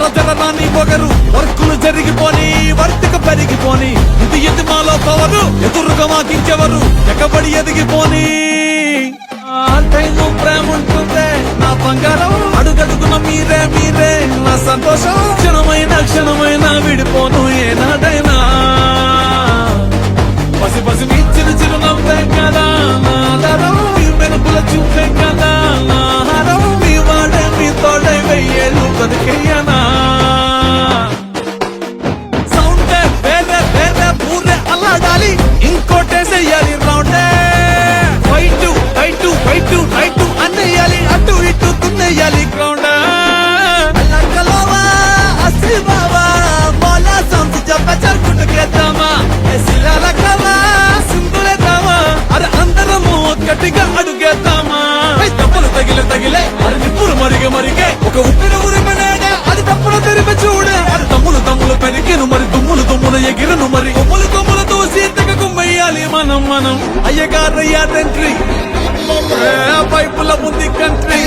జర జర రాని పొగరు వర్కులు జరిగిపోని వర్తిక పెరిగిపోని ఇది మాలో పవరు ఎదురుగా మాకించెవరు ఎక్కబడి ఎదిగిపోని టైము ప్రేమ ఉంటుందే నా బంగారం అడుగడుగున మీరే మీరే నా సంతోషం క్షణమైన విడిపోను ఏనాడైనా పసి పసి మీ చిరు చిరు నవ్వే కదా నా ఆధారం మీ వెనుకల చూపే కదా నా ఆహారం మీ వాడే మీ తోడై వెయ్యేళ్ళు బతికేయనా సౌండే వేరే వేరే ఊరే అల్లాడాలి ఇంకోటేసేయాలి రౌండే ఫైటు ఫైటు ఫైటు రైటు అన్నయ్యాలి అటు ఇటు తున్నయ్యాలి గ్రౌండ్ అల్లకలోవా అసి బావా బోలా సౌండ్ చెప్ప గుట్టుకేద్దామా శిలాలకవా సింపులేద్దామా అరే అందరము ఒక్కటిగా అడుగేద్దామా తప్పులు తగిలే తగిలే అరే నిప్పులు మరిగే ఒక ఉప్పిన ఉరిమనేగా అది తప్పులు తెరిపి చూడే అది తమ్ములు పెరిగిను మరి దుమ్ములు ఎగిరను మరి కొమ్ములు తోసి తెగ గుమ్మయ్యాలి మనం అయ్యగారయ్యాదంట్రీ పైపుల ఉంది కంట్రీ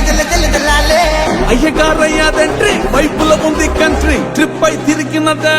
అయ్యగారయ్యాదంట్రీ పైపుల ఉంది కంట్రీ ట్రిప్ అయి తిరిగినదే